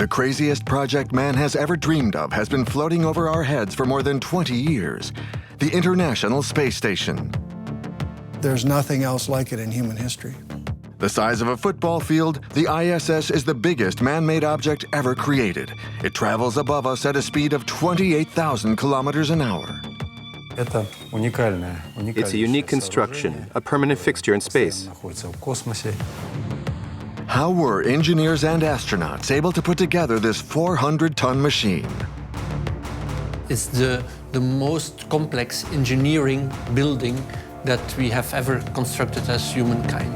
The craziest project man has ever dreamed of has been floating over our heads for more than 20 years. The International Space Station. There's nothing else like it in human history. The size of a football field, the ISS is the biggest man-made object ever created. It travels above us at a speed of 28,000 kilometers an hour. It's a unique construction, a permanent fixture in space. How were engineers and astronauts able to put together this 400-ton machine? It's the most complex engineering building that we have ever constructed as humankind.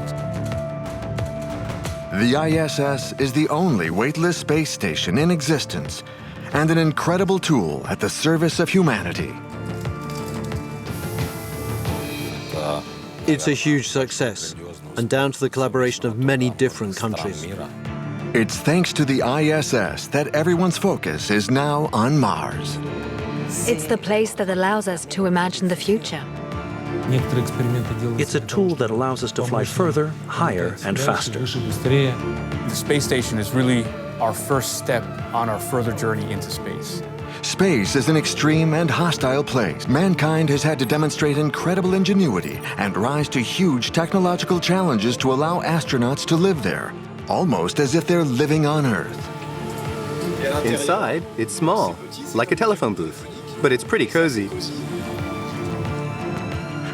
The ISS is the only weightless space station in existence and an incredible tool at the service of humanity. It's a huge success, and down to the collaboration of many different countries. It's thanks to the ISS that everyone's focus is now on Mars. It's the place that allows us to imagine the future. It's a tool that allows us to fly further, higher, and faster. The space station is really our first step on our further journey into space. Space is an extreme and hostile place. Mankind has had to demonstrate incredible ingenuity and rise to huge technological challenges to allow astronauts to live there, almost as if they're living on Earth. Inside, it's small, like a telephone booth, but it's pretty cozy.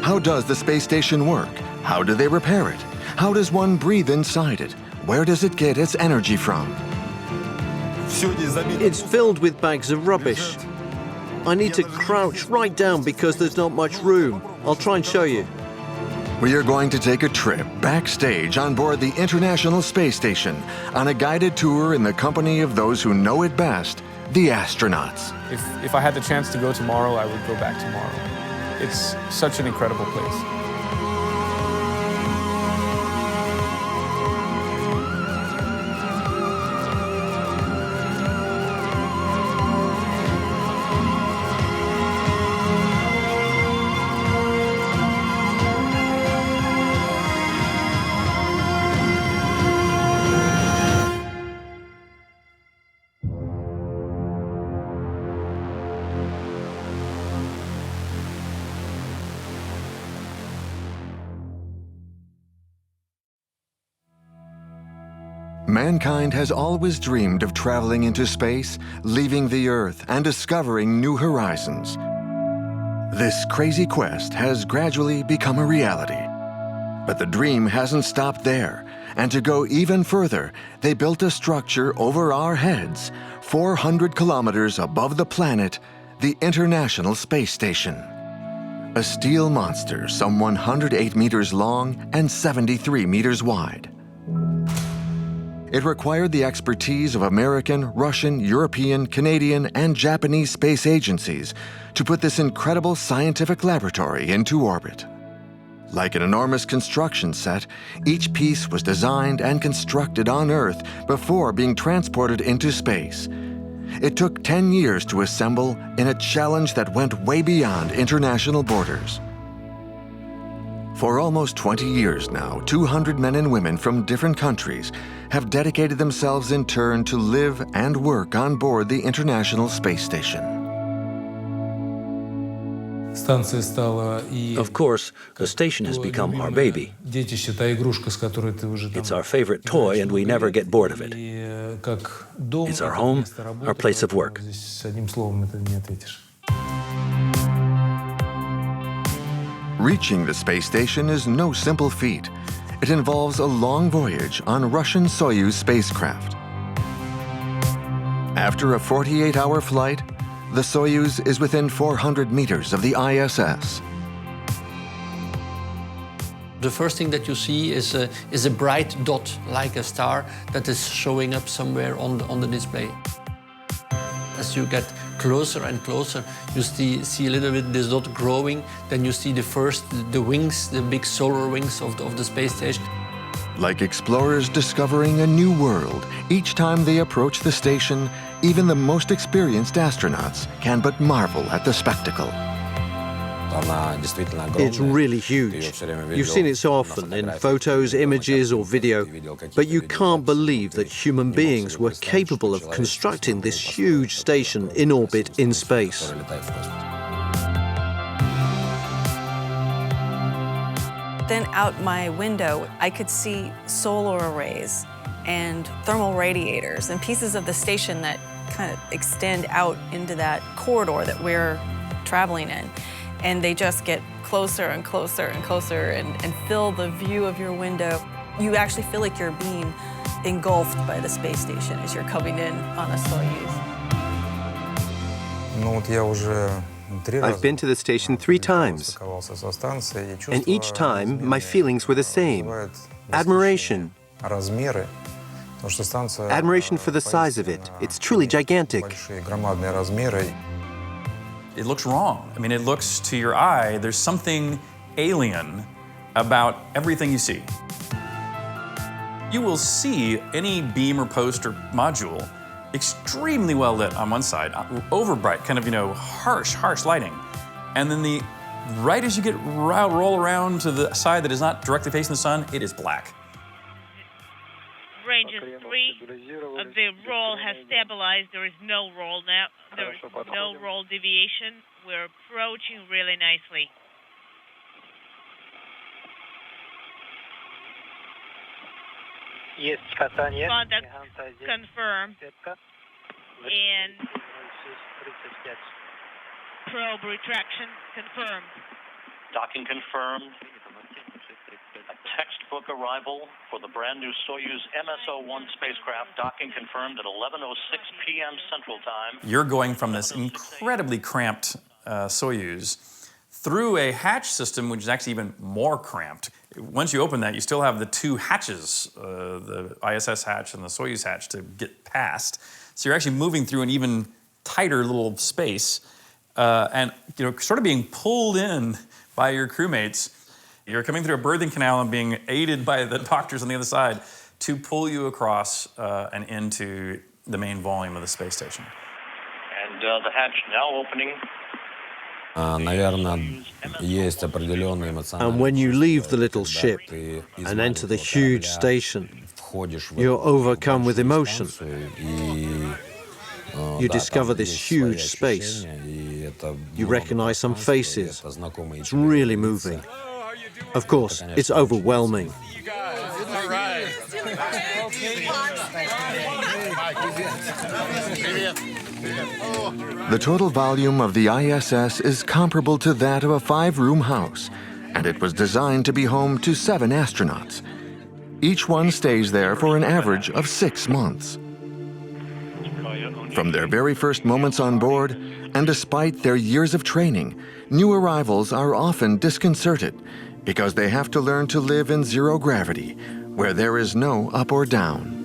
How does the space station work? How do they repair it? How does one breathe inside it? Where does it get its energy from? It's filled with bags of rubbish. I need to crouch right down because there's not much room. I'll try and show you. We are going to take a trip backstage on board the International Space Station on a guided tour in the company of those who know it best, the astronauts. If I had the chance to go tomorrow, I would go back tomorrow. It's such an incredible place. Mankind has always dreamed of traveling into space, leaving the Earth, and discovering new horizons. This crazy quest has gradually become a reality. But the dream hasn't stopped there, and to go even further, they built a structure over our heads, 400 kilometers above the planet, the International Space Station. A steel monster some 108 meters long and 73 meters wide. It required the expertise of American, Russian, European, Canadian, and Japanese space agencies to put this incredible scientific laboratory into orbit. Like an enormous construction set, each piece was designed and constructed on Earth before being transported into space. It took 10 years to assemble in a challenge that went way beyond international borders. For almost 20 years now, 200 men and women from different countries have dedicated themselves in turn to live and work on board the International Space Station. Of course, the station has become our baby. It's our favorite toy, and we never get bored of it. It's our home, our place of work. Reaching the space station is no simple feat. It involves a long voyage on Russian Soyuz spacecraft. After a 48-hour flight, the Soyuz is within 400 meters of the ISS. The first thing that you see is a bright dot, like a star, that is showing up somewhere on the display. As you get closer and closer, you see a little bit this dot growing. Then you see the wings, the big solar wings of the space station. Like explorers discovering a new world, each time they approach the station, even the most experienced astronauts can but marvel at the spectacle. It's really huge. You've seen it so often in photos, images, or video, but you can't believe that human beings were capable of constructing this huge station in orbit in space. Then out my window, I could see solar arrays and thermal radiators and pieces of the station that kind of extend out into that corridor that we're traveling in. And they just get closer and closer and closer and fill the view of your window. You actually feel like you're being engulfed by the space station as you're coming in on a Soyuz. I've been to the station 3 times, and each time my feelings were the same. Admiration. Admiration for the size of it. It's truly gigantic. It looks wrong. I mean, it looks to your eye, there's something alien about everything you see. You will see any beam or post or module extremely well lit on one side, over bright, kind of, harsh lighting. And then right as you roll around to the side that is not directly facing the sun, it is black. Range is 3. The roll has stabilized. There is no roll now. There is no roll deviation. We're approaching really nicely. Contact confirmed. And probe retraction confirmed. Docking confirmed. A textbook arrival for the brand new Soyuz MS-01 spacecraft. Docking confirmed at 11:06 p.m. Central Time. You're going from this incredibly cramped Soyuz through a hatch system, which is actually even more cramped. Once you open that, you still have the 2 hatches, the ISS hatch and the Soyuz hatch, to get past. So you're actually moving through an even tighter little space, and sort of being pulled in by your crewmates. You're coming through a birthing canal and being aided by the doctors on the other side to pull you across and into the main volume of the space station. And the hatch now opening. And when you leave the little ship and enter the huge station, you're overcome with emotion. You discover this huge space. You recognize some faces. It's really moving. Of course, it's overwhelming. The total volume of the ISS is comparable to that of a 5-room house, and it was designed to be home to 7 astronauts. Each one stays there for an average of 6 months. From their very first moments on board, and despite their years of training, new arrivals are often disconcerted because they have to learn to live in zero gravity, where there is no up or down.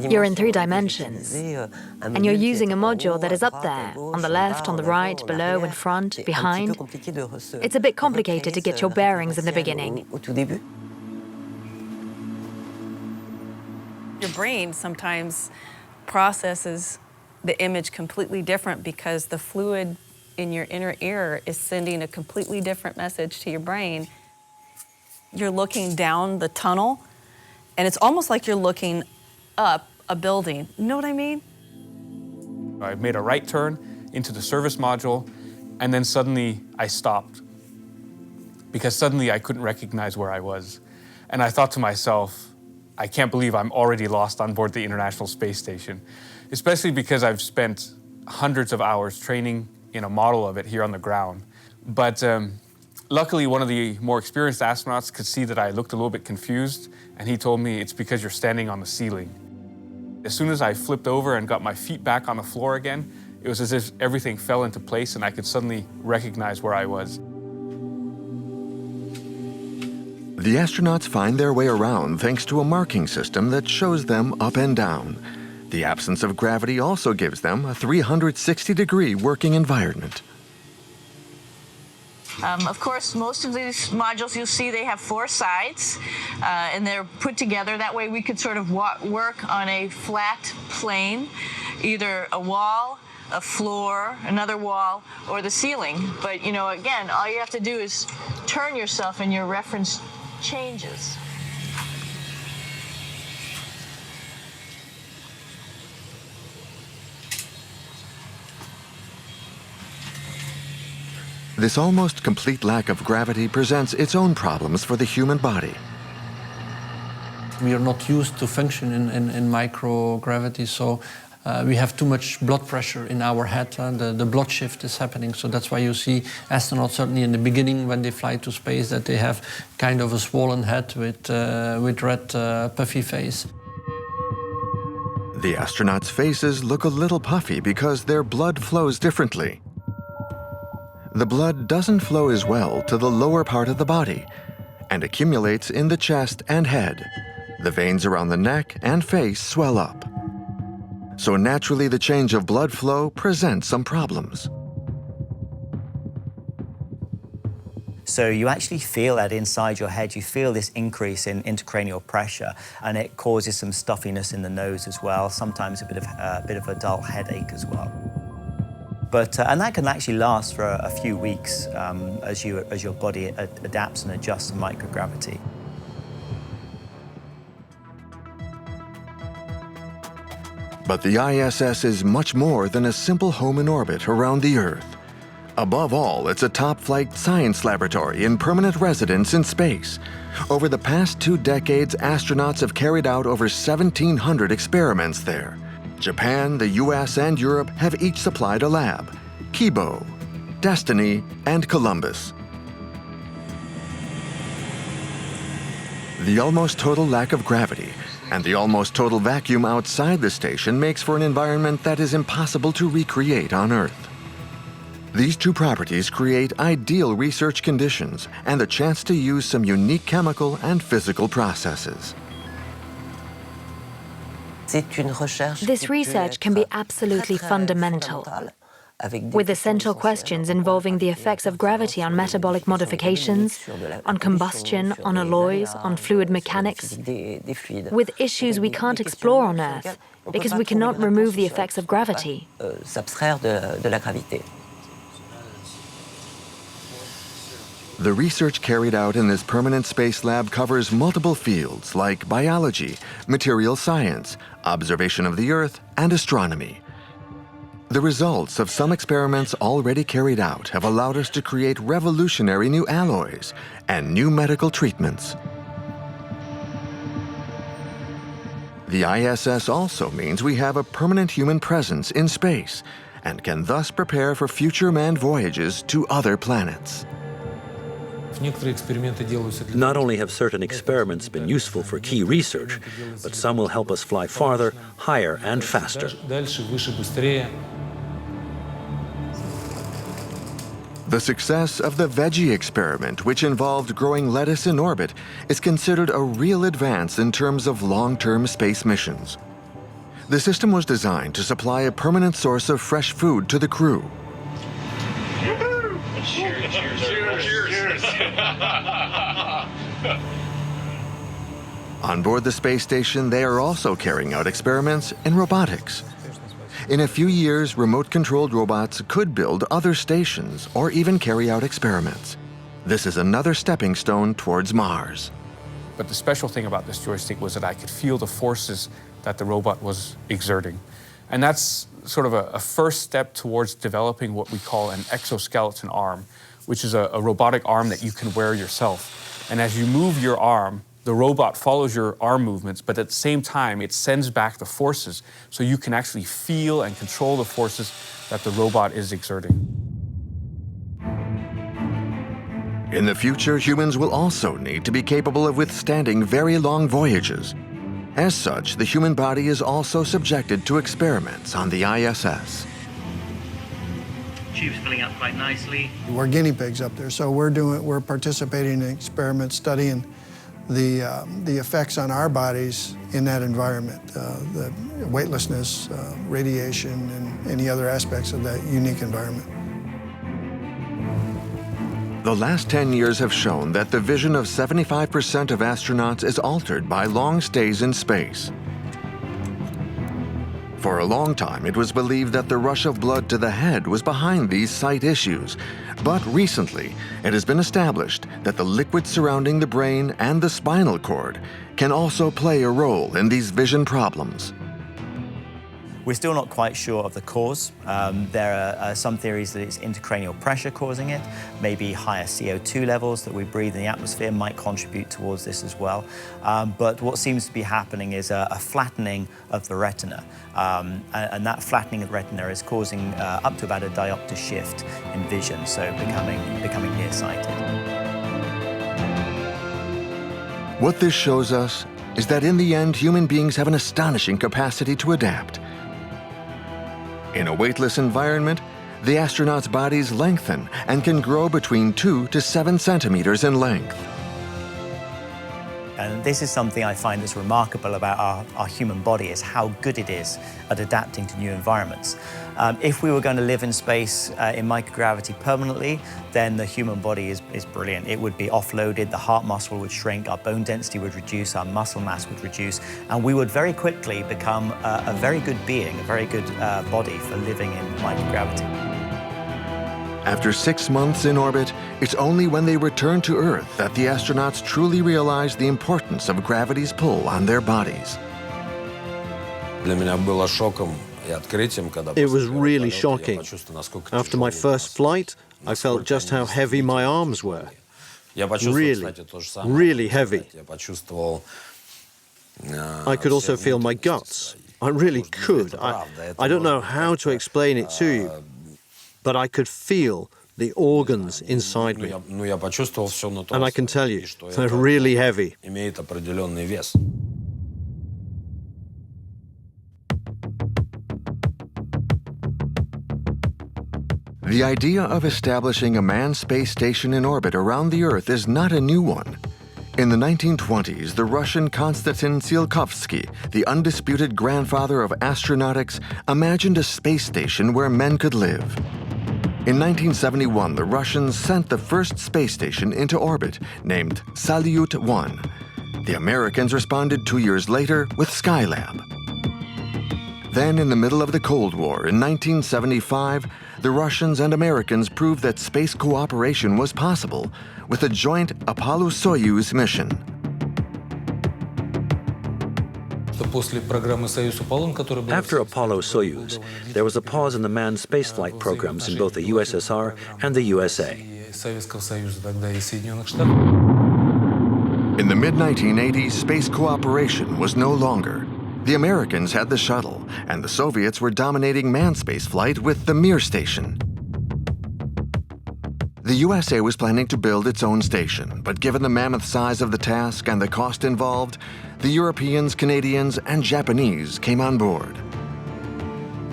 You're in 3 dimensions, and you're using a module that is up there, on the left, on the right, below, in front, behind. It's a bit complicated to get your bearings in the beginning. Your brain sometimes processes the image completely different because the fluid in your inner ear is sending a completely different message to your brain. You're looking down the tunnel, and it's almost like you're looking up a building. You know what I mean? I made a right turn into the service module, and then suddenly I stopped because suddenly I couldn't recognize where I was. And I thought to myself, I can't believe I'm already lost on board the International Space Station, especially because I've spent hundreds of hours training in a model of it here on the ground. But luckily, one of the more experienced astronauts could see that I looked a little bit confused, and he told me it's because you're standing on the ceiling. As soon as I flipped over and got my feet back on the floor again, it was as if everything fell into place and I could suddenly recognize where I was. The astronauts find their way around thanks to a marking system that shows them up and down. The absence of gravity also gives them a 360-degree working environment. Of course, most of these modules you'll see they have 4 sides, and they're put together. That way we could sort of work on a flat plane, either a wall a floor, another wall, or the ceiling. But, you know, again, all you have to do is turn yourself and your reference changes. This almost complete lack of gravity presents its own problems for the human body. We are not used to function in microgravity, so we have too much blood pressure in our head. The blood shift is happening, so that's why you see astronauts, certainly in the beginning when they fly to space, that they have kind of a swollen head with red puffy face. The astronauts' faces look a little puffy because their blood flows differently. The blood doesn't flow as well to the lower part of the body and accumulates in the chest and head. The veins around the neck and face swell up. So naturally, the change of blood flow presents some problems. So you actually feel that inside your head. You feel this increase in intracranial pressure, and it causes some stuffiness in the nose as well, sometimes a bit of a dull headache as well. But, and that can actually last for a few weeks as your body adapts and adjusts to microgravity. But the ISS is much more than a simple home in orbit around the Earth. Above all, it's a top-flight science laboratory in permanent residence in space. Over the past 2 decades, astronauts have carried out over 1,700 experiments there. Japan, the US, and Europe have each supplied a lab: Kibo, Destiny, and Columbus. The almost total lack of gravity and the almost total vacuum outside the station makes for an environment that is impossible to recreate on Earth. These two properties create ideal research conditions and the chance to use some unique chemical and physical processes. This research can be absolutely fundamental, with essential questions involving the effects of gravity on metabolic modifications, on combustion, on alloys, on fluid mechanics, with issues we can't explore on Earth because we cannot remove the effects of gravity. The research carried out in this permanent space lab covers multiple fields like biology, material science, observation of the Earth, and astronomy. The results of some experiments already carried out have allowed us to create revolutionary new alloys and new medical treatments. The ISS also means we have a permanent human presence in space and can thus prepare for future manned voyages to other planets. Not only have certain experiments been useful for key research, but some will help us fly farther, higher, and faster. The success of the veggie experiment, which involved growing lettuce in orbit, is considered a real advance in terms of long-term space missions. The system was designed to supply a permanent source of fresh food to the crew. Cheers, cheers, cheers. On board the space station, they are also carrying out experiments in robotics. In a few years, remote-controlled robots could build other stations or even carry out experiments. This is another stepping stone towards Mars. But the special thing about this joystick was that I could feel the forces that the robot was exerting. And that's sort of a first step towards developing what we call an exoskeleton arm, which is a robotic arm that you can wear yourself. And as you move your arm, the robot follows your arm movements, but at the same time, it sends back the forces, so you can actually feel and control the forces that the robot is exerting. In the future, humans will also need to be capable of withstanding very long voyages. As such, the human body is also subjected to experiments on the ISS. Tube's filling up quite nicely. We're guinea pigs up there, so we're participating in experiments studying the effects on our bodies in that environment, the weightlessness, radiation, and any other aspects of that unique environment. The last 10 years have shown that the vision of 75% of astronauts is altered by long stays in space. For a long time, it was believed that the rush of blood to the head was behind these sight issues. But recently, it has been established that the liquid surrounding the brain and the spinal cord can also play a role in these vision problems. We're still not quite sure of the cause. There are some theories that it's intracranial pressure causing it. Maybe higher CO2 levels that we breathe in the atmosphere might contribute towards this as well. But what seems to be happening is a flattening of the retina. And that flattening of the retina is causing up to about a diopter shift in vision, so becoming nearsighted. What this shows us is that in the end, human beings have an astonishing capacity to adapt. In a weightless environment, the astronauts' bodies lengthen and can grow between 2 to 7 centimeters in length. And this is something I find that's remarkable about our human body, is how good it is at adapting to new environments. If we were going to live in space in microgravity permanently, then the human body is brilliant. It would be offloaded, the heart muscle would shrink, our bone density would reduce, our muscle mass would reduce, and we would very quickly become a very good being, a very good body for living in microgravity. After 6 months in orbit, it's only when they return to Earth that the astronauts truly realize the importance of gravity's pull on their bodies. It was really shocking. After my first flight, I felt just how heavy my arms were. Really, really heavy. I could also feel my guts. I really could. I don't know how to explain it to you, but I could feel the organs inside me. And I can tell you, they're really heavy. The idea of establishing a manned space station in orbit around the Earth is not a new one. In the 1920s, the Russian Konstantin Tsiolkovsky, the undisputed grandfather of astronautics, imagined a space station where men could live. In 1971, the Russians sent the first space station into orbit, named Salyut 1. The Americans responded 2 years later with Skylab. Then, in the middle of the Cold War, in 1975, the Russians and Americans proved that space cooperation was possible with a joint Apollo-Soyuz mission. After Apollo-Soyuz, there was a pause in the manned spaceflight programs in both the USSR and the USA. In the mid-1980s, space cooperation was no longer. The Americans had the shuttle, and the Soviets were dominating manned spaceflight with the Mir station. The USA was planning to build its own station, but given the mammoth size of the task and the cost involved, the Europeans, Canadians, and Japanese came on board.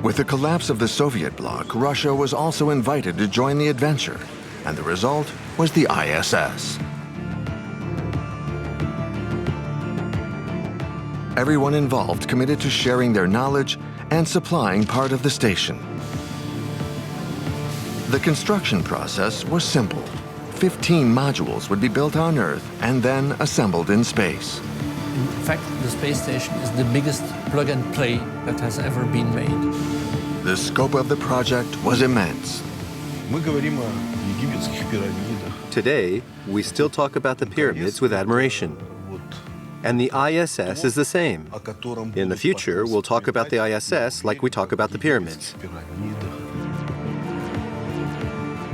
With the collapse of the Soviet bloc, Russia was also invited to join the adventure, and the result was the ISS. Everyone involved committed to sharing their knowledge and supplying part of the station. The construction process was simple. 15 modules would be built on Earth and then assembled in space. In fact, the space station is the biggest plug-and-play that has ever been made. The scope of the project was immense. Today, we still talk about the pyramids with admiration. And the ISS is the same. In the future, we'll talk about the ISS like we talk about the pyramids.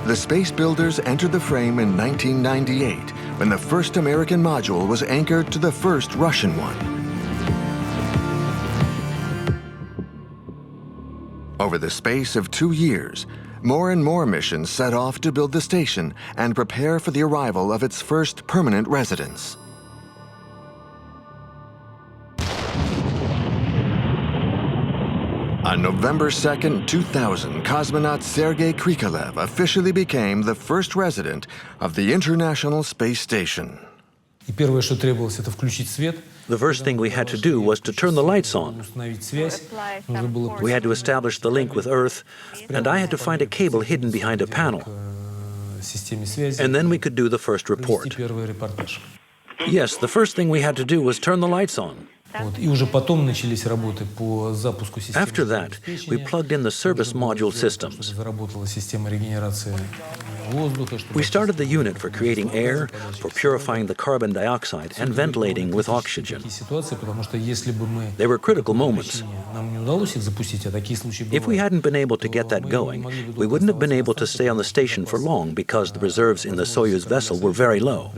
The space builders entered the frame in 1998, when the first American module was anchored to the first Russian one. Over the space of 2 years, more and more missions set off to build the station and prepare for the arrival of its first permanent residents. On November 2, 2000, cosmonaut Sergei Krikalev officially became the first resident of the International Space Station. The first thing we had to do was to turn the lights on. We had to establish the link with Earth, and I had to find a cable hidden behind a panel. And then we could do the first report. Yes, the first thing we had to do was turn the lights on. After that, we plugged in the service module systems. We started the unit for creating air, for purifying the carbon dioxide, and ventilating with oxygen. They were critical moments. If we hadn't been able to get that going, we wouldn't have been able to stay on the station for long because the reserves in the Soyuz vessel were very low.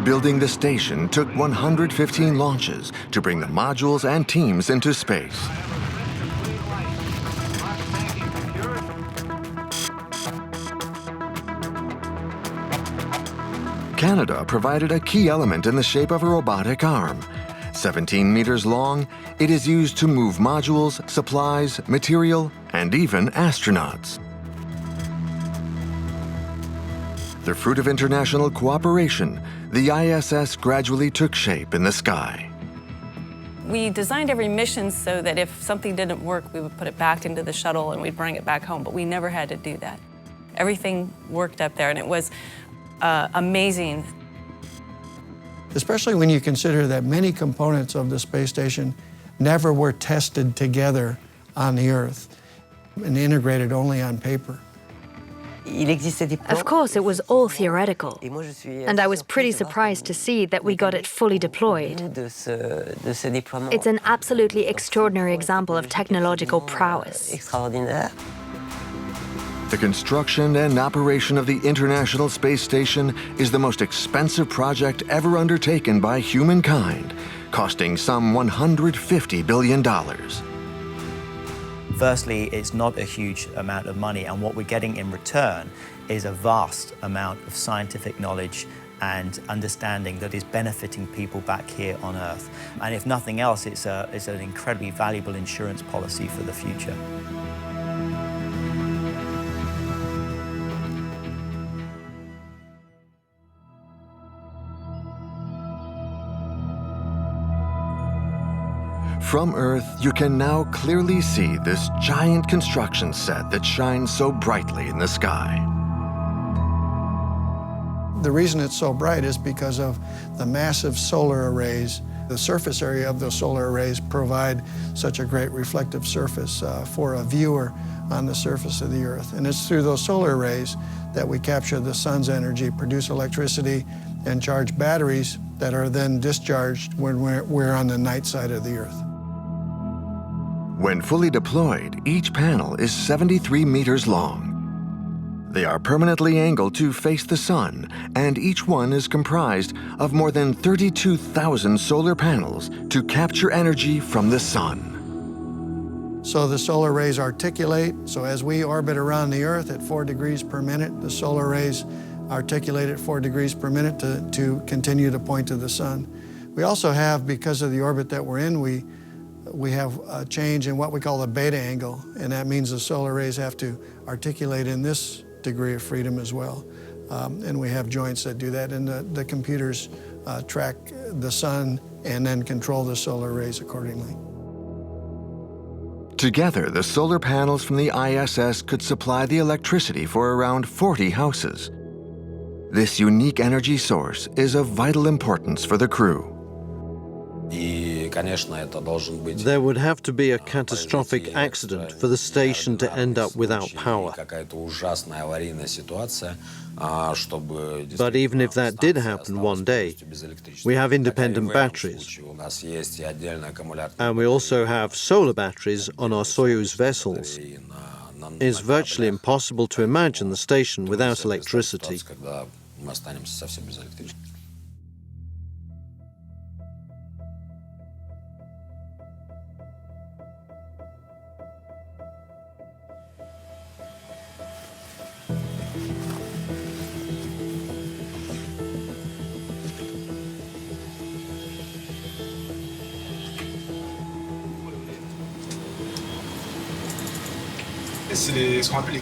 Building the station took 115 launches to bring the modules and teams into space. Canada provided a key element in the shape of a robotic arm. 17 meters long, it is used to move modules, supplies, material, and even astronauts. The fruit of international cooperation, the ISS gradually took shape in the sky. We designed every mission so that if something didn't work, we would put it back into the shuttle and we'd bring it back home, but we never had to do that. Everything worked up there, and it was amazing. Especially when you consider that many components of the space station never were tested together on the Earth and integrated only on paper. Of course, it was all theoretical, and I was pretty surprised to see that we got it fully deployed. It's an absolutely extraordinary example of technological prowess. The construction and operation of the International Space Station is the most expensive project ever undertaken by humankind, costing some $150 billion. Firstly, it's not a huge amount of money, and what we're getting in return is a vast amount of scientific knowledge and understanding that is benefiting people back here on Earth. And if nothing else, it's an incredibly valuable insurance policy for the future. From Earth, you can now clearly see this giant construction set that shines so brightly in the sky. The reason it's so bright is because of the massive solar arrays. The surface area of those solar arrays provide such a great reflective surface for a viewer on the surface of the Earth. And it's through those solar arrays that we capture the sun's energy, produce electricity, and charge batteries that are then discharged when we're on the night side of the Earth. When fully deployed, each panel is 73 meters long. They are permanently angled to face the sun, and each one is comprised of more than 32,000 solar panels to capture energy from the sun. So the solar rays articulate, so as we orbit around the Earth at 4 degrees per minute, the solar rays articulate at 4 degrees per minute to continue to point to the sun. We also have, because of the orbit that we're in, we have a change in what we call the beta angle, and that means the solar rays have to articulate in this degree of freedom as well. And we have joints that do that, and the computers track the sun and then control the solar rays accordingly. Together, the solar panels from the ISS could supply the electricity for around 40 houses. This unique energy source is of vital importance for the crew. There would have to be a catastrophic accident for the station to end up without power. But even if that did happen one day, we have independent batteries. And we also have solar batteries on our Soyuz vessels. It's virtually impossible to imagine the station without electricity.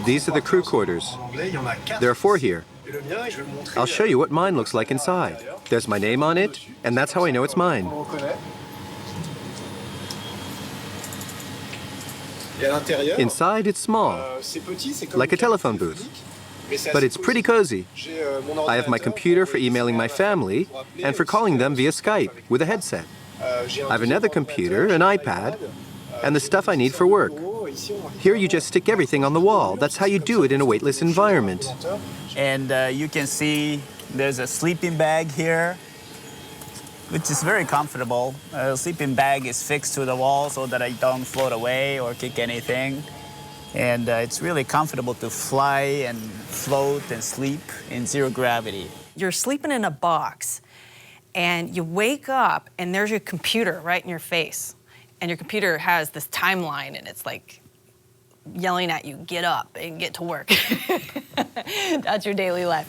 These are the crew quarters. There are 4 here. I'll show you what mine looks like inside. There's my name on it, and that's how I know it's mine. Inside, it's small, like a telephone booth. But it's pretty cozy. I have my computer for emailing my family and for calling them via Skype with a headset. I have another computer, an iPad, and the stuff I need for work. Here you just stick everything on the wall. That's how you do it in a weightless environment. And you can see there's a sleeping bag here, which is very comfortable. The sleeping bag is fixed to the wall so that I don't float away or kick anything. And it's really comfortable to fly and float and sleep in zero gravity. You're sleeping in a box, and you wake up, and there's your computer right in your face. And your computer has this timeline, and it's like yelling at you, get up and get to work. That's your daily life.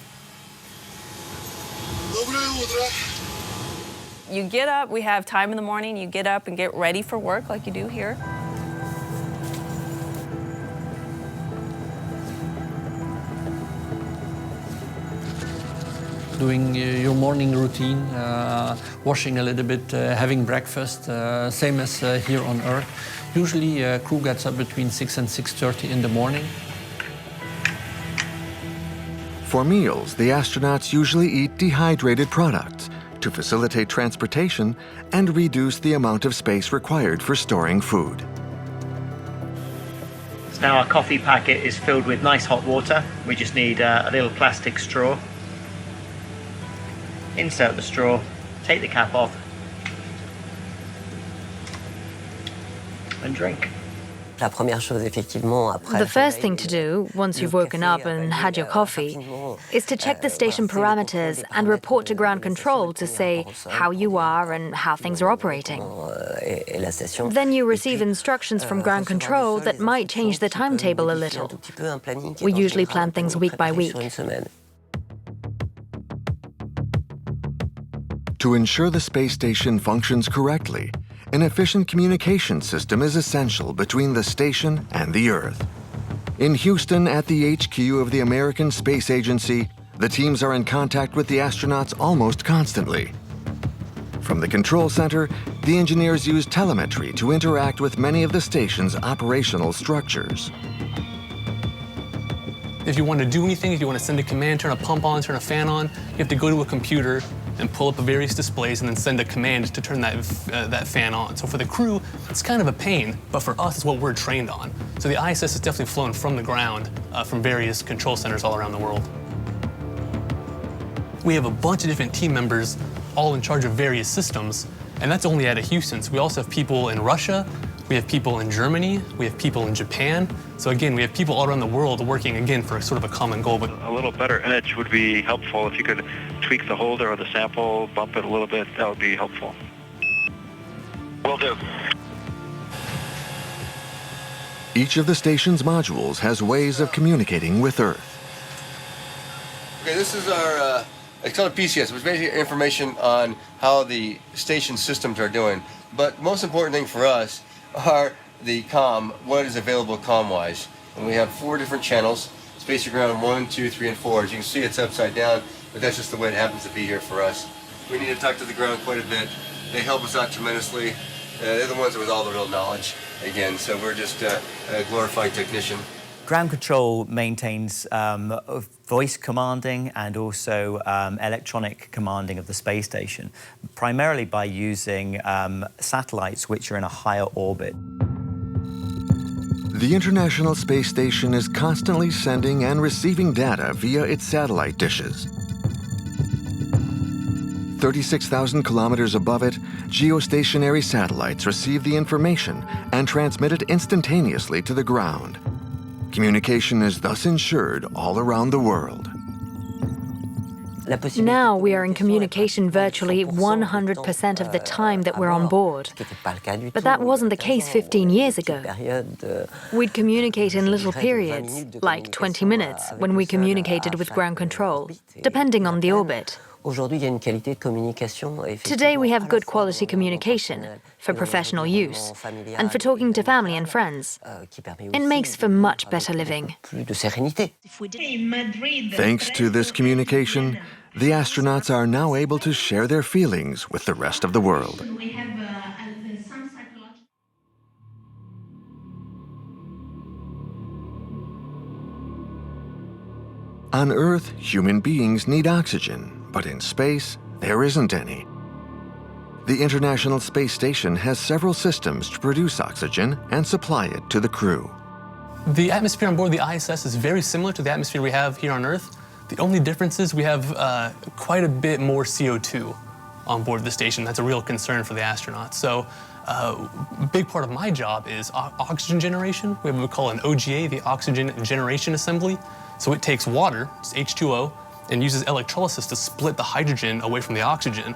You get up, we have time in the morning, you get up and get ready for work like you do here. Doing your morning routine, washing a little bit, having breakfast, same as here on Earth. Usually crew gets up between 6 and 6:30 in the morning. For meals, the astronauts usually eat dehydrated products to facilitate transportation and reduce the amount of space required for storing food. So now our coffee packet is filled with nice hot water. We just need a little plastic straw. Insert the straw, take the cap off, and drink. The first thing to do, once you've woken up and had your coffee, is to check the station parameters and report to ground control to say how you are and how things are operating. Then you receive instructions from ground control that might change the timetable a little. We usually plan things week by week. To ensure the space station functions correctly, an efficient communication system is essential between the station and the Earth. In Houston, at the HQ of the American Space Agency, the teams are in contact with the astronauts almost constantly. From the control center, the engineers use telemetry to interact with many of the station's operational structures. If you want to do anything, if you want to send a command, turn a pump on, turn a fan on, you have to go to a computer and pull up various displays and then send a command to turn that fan on. So for the crew, it's kind of a pain, but for us, it's what we're trained on. So the ISS is definitely flown from the ground from various control centers all around the world. We have a bunch of different team members all in charge of various systems, and that's only out of Houston. So we also have people in Russia, we have people in Germany, we have people in Japan. So again, we have people all around the world working, again, for sort of a common goal. But a little better edge would be helpful. If you could tweak the holder or the sample, bump it a little bit, that would be helpful. Will do. Each of the station's modules has ways of communicating with Earth. Okay, this is our, it's called a PCS, which is basically information on how the station systems are doing. But most important thing for us are the comm, what is available comm-wise. And we have 4 different channels, space to ground 1, 2, 3, and 4. As you can see, it's upside down, but that's just the way it happens to be here for us. We need to talk to the ground quite a bit. They help us out tremendously. They're the ones with all the real knowledge, again, so we're just a glorified technician. Ground control maintains voice commanding and also electronic commanding of the space station, primarily by using satellites which are in a higher orbit. The International Space Station is constantly sending and receiving data via its satellite dishes. 36,000 kilometers above it, geostationary satellites receive the information and transmit it instantaneously to the ground. Communication is thus ensured all around the world. Now we are in communication virtually 100% of the time that we're on board. But that wasn't the case 15 years ago. We'd communicate in little periods, like 20 minutes, when we communicated with ground control, depending on the orbit. Today we have good quality communication for professional use and for talking to family and friends. It makes for much better living. Thanks to this communication, the astronauts are now able to share their feelings with the rest of the world. On Earth, human beings need oxygen, but in space, there isn't any. The International Space Station has several systems to produce oxygen and supply it to the crew. The atmosphere on board the ISS is very similar to the atmosphere we have here on Earth. The only difference is we have quite a bit more CO2 on board the station. That's a real concern for the astronauts. So a big part of my job is oxygen generation. We have what we call an OGA, the Oxygen Generation Assembly. So it takes water, it's H2O, and uses electrolysis to split the hydrogen away from the oxygen.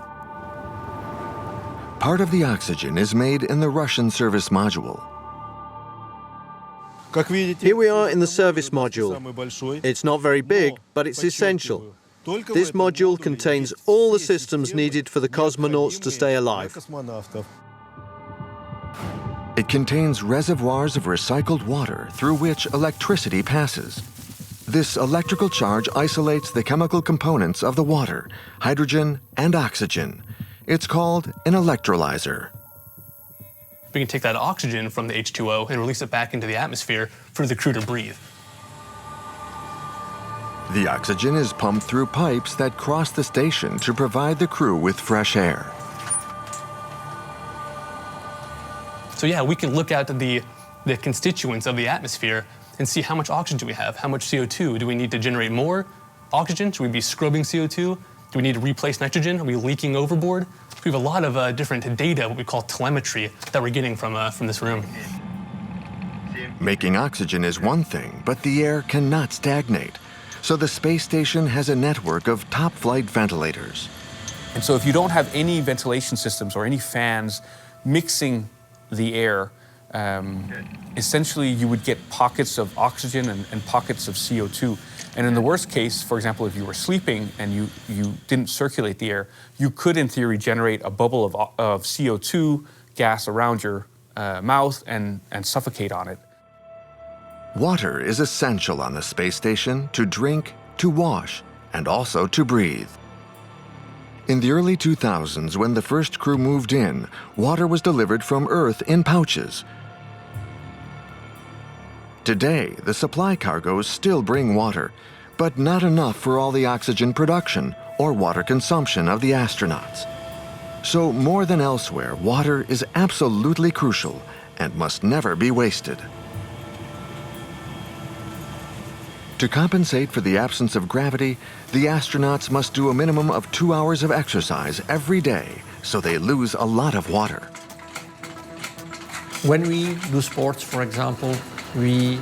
Part of the oxygen is made in the Russian service module. Here we are in the service module. It's not very big, but it's essential. This module contains all the systems needed for the cosmonauts to stay alive. It contains reservoirs of recycled water through which electricity passes. This electrical charge isolates the chemical components of the water, hydrogen and oxygen. It's called an electrolyzer. We can take that oxygen from the H2O and release it back into the atmosphere for the crew to breathe. The oxygen is pumped through pipes that cross the station to provide the crew with fresh air. So yeah, we can look at the constituents of the atmosphere and see how much oxygen do we have, how much CO2. Do we need to generate more oxygen? Should we be scrubbing CO2? Do we need to replace nitrogen? Are we leaking overboard? We have a lot of different data, what we call telemetry, that we're getting from this room. Making oxygen is one thing, but the air cannot stagnate. So the space station has a network of top-flight ventilators. And so if you don't have any ventilation systems or any fans mixing the air, essentially you would get pockets of oxygen and pockets of CO2. And in the worst case, for example, if you were sleeping and you didn't circulate the air, you could, in theory, generate a bubble of CO2 gas around your mouth and suffocate on it. Water is essential on the space station to drink, to wash, and also to breathe. In the early 2000s, when the first crew moved in, water was delivered from Earth in pouches. Today, the supply cargoes still bring water, but not enough for all the oxygen production or water consumption of the astronauts. So more than elsewhere, water is absolutely crucial and must never be wasted. To compensate for the absence of gravity, the astronauts must do a minimum of 2 hours of exercise every day, so they lose a lot of water. When we do sports, for example, we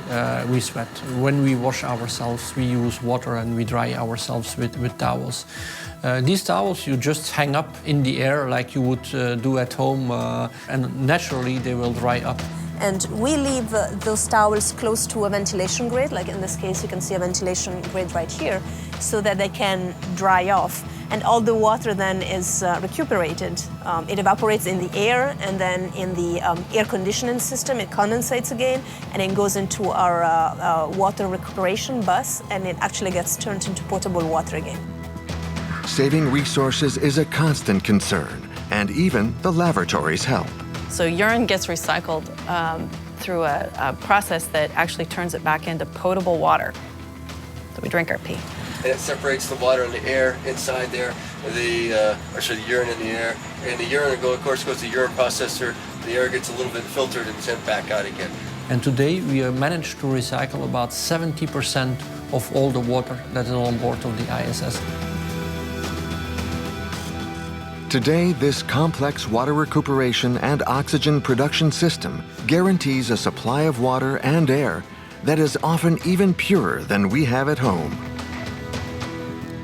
sweat. When we wash ourselves, we use water and we dry ourselves with towels. These towels you just hang up in the air like you would do at home, and naturally they will dry up. And we leave those towels close to a ventilation grid, like in this case you can see a ventilation grid right here, so that they can dry off. And all the water then is recuperated. It evaporates in the air, and then in the air conditioning system it condensates again, and it goes into our water recuperation bus, and it actually gets turned into potable water again. Saving resources is a constant concern, and even the laboratories help. So urine gets recycled through a process that actually turns it back into potable water. So we drink our pee. And it separates the water and the air inside there, the urine in the air. And the urine, of course, goes to the urine processor. The air gets a little bit filtered and sent back out again. And today we have managed to recycle about 70% of all the water that is on board of the ISS. Today, this complex water recuperation and oxygen production system guarantees a supply of water and air that is often even purer than we have at home.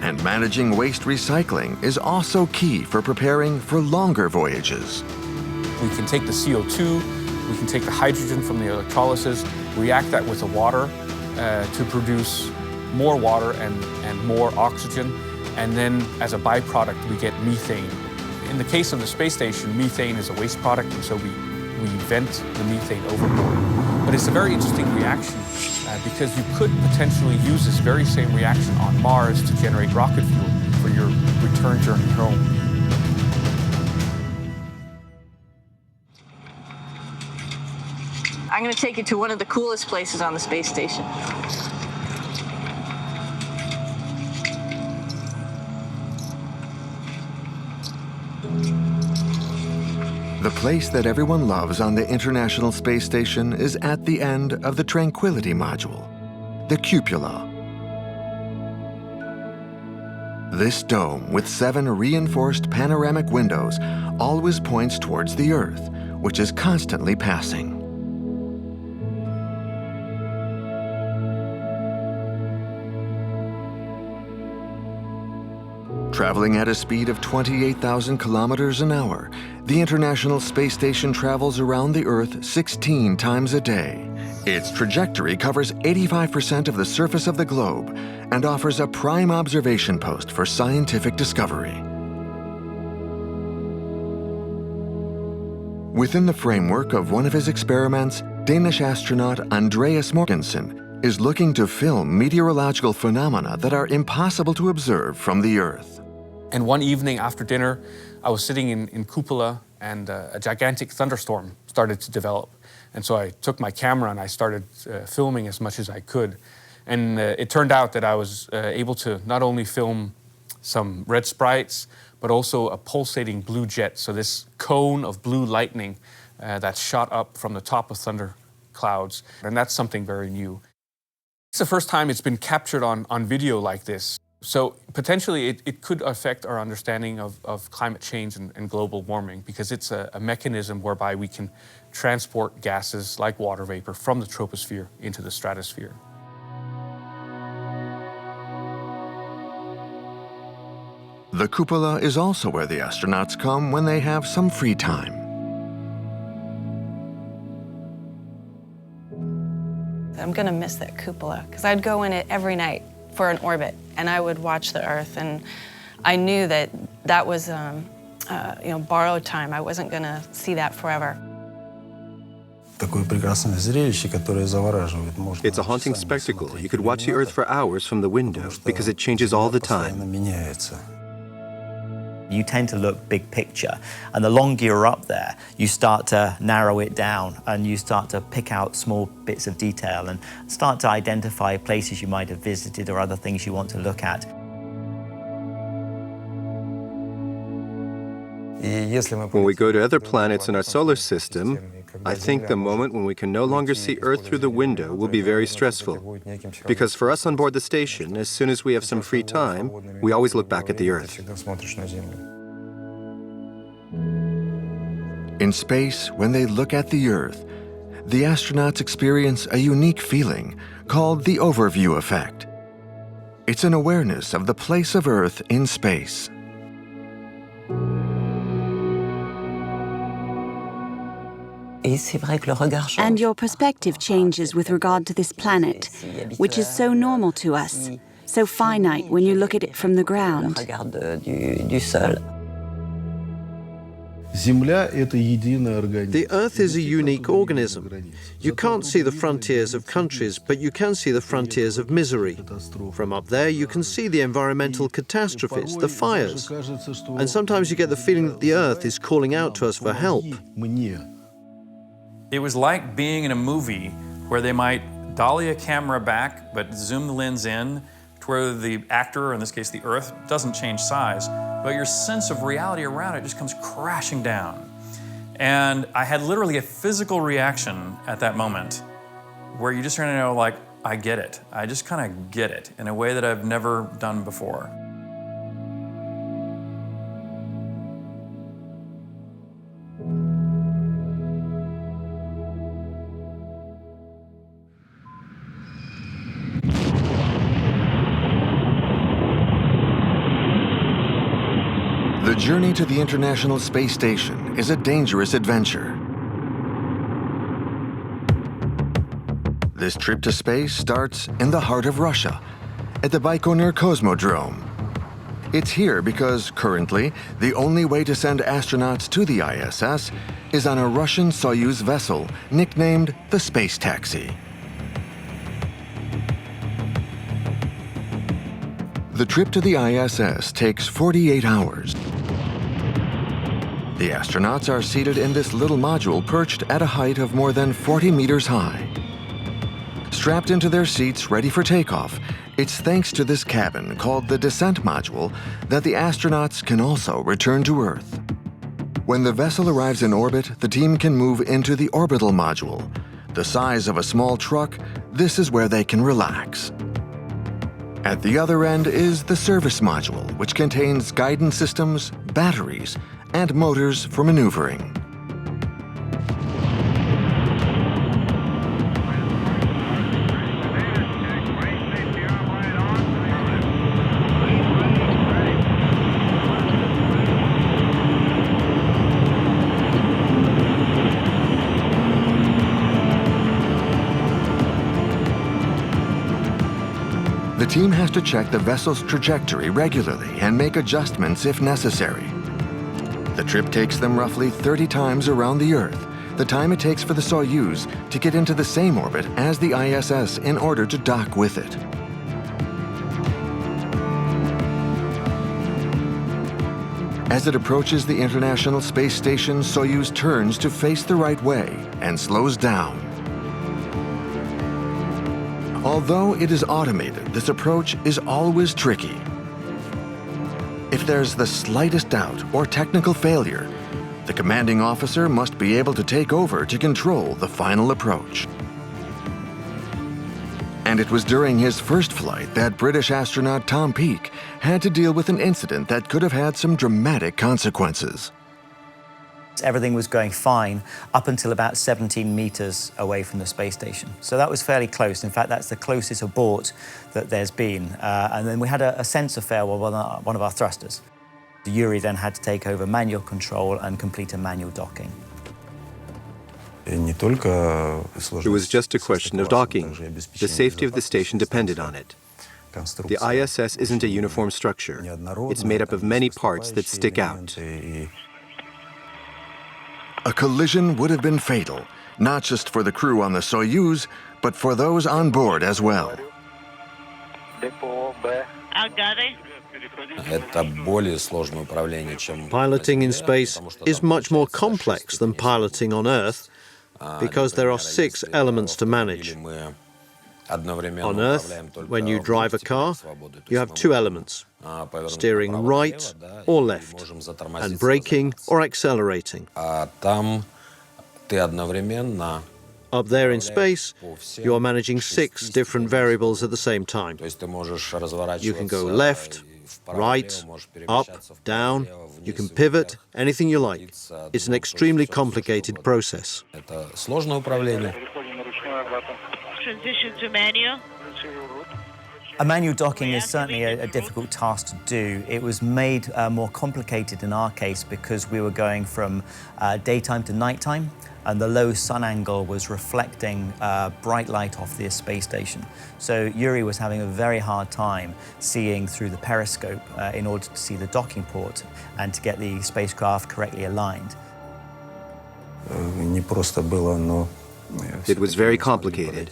And managing waste recycling is also key for preparing for longer voyages. We can take the CO2, we can take the hydrogen from the electrolysis, react that with the water to produce more water and more oxygen, and then as a byproduct we get methane. In the case of the space station, methane is a waste product, and so we vent the methane overboard. But it's a very interesting reaction because you could potentially use this very same reaction on Mars to generate rocket fuel for your return journey home. I'm going to take you to one of the coolest places on the space station. The place that everyone loves on the International Space Station is at the end of the Tranquility Module, the cupola. This dome with 7 reinforced panoramic windows always points towards the Earth, which is constantly passing. Traveling at a speed of 28,000 kilometers an hour, the International Space Station travels around the Earth 16 times a day. Its trajectory covers 85% of the surface of the globe and offers a prime observation post for scientific discovery. Within the framework of one of his experiments, Danish astronaut Andreas Mortensen is looking to film meteorological phenomena that are impossible to observe from the Earth. And one evening after dinner, I was sitting in cupola and a gigantic thunderstorm started to develop. And so I took my camera and I started filming as much as I could. And it turned out that I was able to not only film some red sprites, but also a pulsating blue jet. So this cone of blue lightning that shot up from the top of thunder clouds. And that's something very new. It's the first time it's been captured on video like this. So potentially it could affect our understanding of climate change and global warming, because it's a mechanism whereby we can transport gases like water vapor from the troposphere into the stratosphere. The cupola is also where the astronauts come when they have some free time. I'm gonna miss that cupola, because I'd go in it every night for an orbit, and I would watch the Earth, and I knew that that was borrowed time. I wasn't gonna see that forever. It's a haunting spectacle. You could watch the Earth for hours from the window because it changes all the time. You tend to look big picture, and the longer you're up there, you start to narrow it down and you start to pick out small bits of detail and start to identify places you might have visited or other things you want to look at. When we go to other planets in our solar system, I think the moment when we can no longer see Earth through the window will be very stressful. Because for us on board the station, as soon as we have some free time, we always look back at the Earth. In space, when they look at the Earth, the astronauts experience a unique feeling called the overview effect. It's an awareness of the place of Earth in space. And your perspective changes with regard to this planet, which is so normal to us, so finite when you look at it from the ground. The Earth is a unique organism. You can't see the frontiers of countries, but you can see the frontiers of misery. From up there, you can see the environmental catastrophes, the fires. And sometimes you get the feeling that the Earth is calling out to us for help. It was like being in a movie where they might dolly a camera back but zoom the lens in to where the actor, or in this case the Earth, doesn't change size, but your sense of reality around it just comes crashing down. And I had literally a physical reaction at that moment where you just kind of know, like, I get it. I just kind of get it in a way that I've never done before. The journey to the International Space Station is a dangerous adventure. This trip to space starts in the heart of Russia, at the Baikonur Cosmodrome. It's here because, currently, the only way to send astronauts to the ISS is on a Russian Soyuz vessel nicknamed the Space Taxi. The trip to the ISS takes 48 hours. The astronauts are seated in this little module perched at a height of more than 40 meters high. Strapped into their seats ready for takeoff, it's thanks to this cabin called the descent module that the astronauts can also return to Earth. When the vessel arrives in orbit, the team can move into the orbital module. The size of a small truck, this is where they can relax. At the other end is the service module, which contains guidance systems, batteries, and motors for maneuvering. The team has to check the vessel's trajectory regularly and make adjustments if necessary. The trip takes them roughly 30 times around the Earth, the time it takes for the Soyuz to get into the same orbit as the ISS in order to dock with it. As it approaches the International Space Station, Soyuz turns to face the right way and slows down. Although it is automated, this approach is always tricky. If there's the slightest doubt or technical failure, the commanding officer must be able to take over to control the final approach. And it was during his first flight that British astronaut Tom Peake had to deal with an incident that could have had some dramatic consequences. Everything was going fine up until about 17 meters away from the space station. So that was fairly close. In fact, that's the closest abort that there's been. And then we had a sensor fail with one of our thrusters. Yuri then had to take over manual control and complete a manual docking. It was just a question of docking. The safety of the station depended on it. The ISS isn't a uniform structure. It's made up of many parts that stick out. A collision would have been fatal, not just for the crew on the Soyuz, but for those on board as well. Piloting in space is much more complex than piloting on Earth because there are 6 elements to manage. On Earth, when you drive a car, you have 2 elements: steering right or left, and braking or accelerating. Up there in space, you are managing 6 different variables at the same time. You can go left, right, up, down, you can pivot, anything you like. It's an extremely complicated process. Transition to manual. A manual docking is certainly a difficult task to do. It was made more complicated in our case because we were going from daytime to nighttime, and the low sun angle was reflecting bright light off the space station. So Yuri was having a very hard time seeing through the periscope in order to see the docking port and to get the spacecraft correctly aligned. It was very complicated,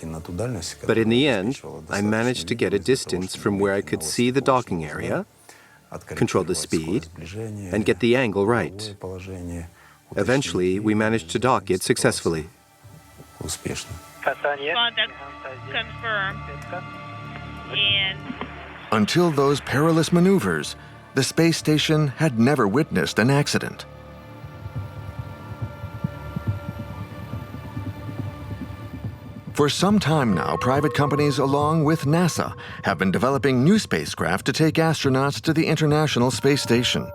but in the end, I managed to get a distance from where I could see the docking area, control the speed, and get the angle right. Eventually, we managed to dock it successfully. Contact confirmed. And Until those perilous maneuvers, the space station had never witnessed an accident. For some time now, private companies along with NASA have been developing new spacecraft to take astronauts to the International Space Station.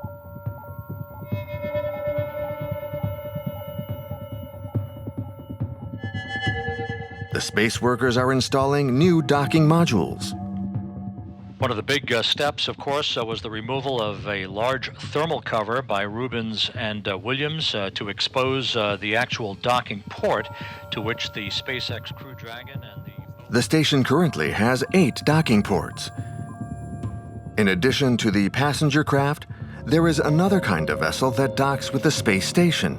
The space workers are installing new docking modules. One of the big steps, of course, was the removal of a large thermal cover by Rubens and Williams to expose the actual docking port to which the SpaceX Crew Dragon and The station currently has 8 docking ports. In addition to the passenger craft, there is another kind of vessel that docks with the space station: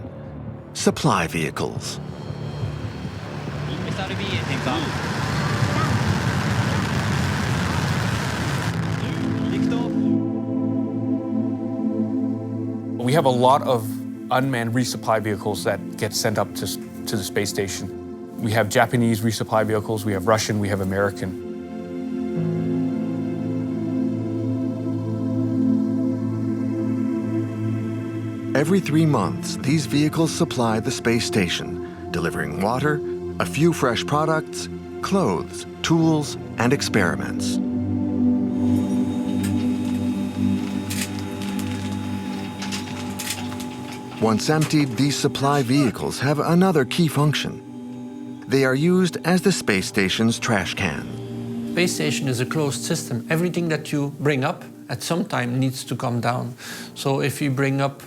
supply vehicles. We have a lot of unmanned resupply vehicles that get sent up to the space station. We have Japanese resupply vehicles, we have Russian, we have American. Every 3 months, these vehicles supply the space station, delivering water, a few fresh products, clothes, tools, and experiments. Once emptied, these supply vehicles have another key function. They are used as the space station's trash can. Space station is a closed system. Everything that you bring up at some time needs to come down. So if you bring up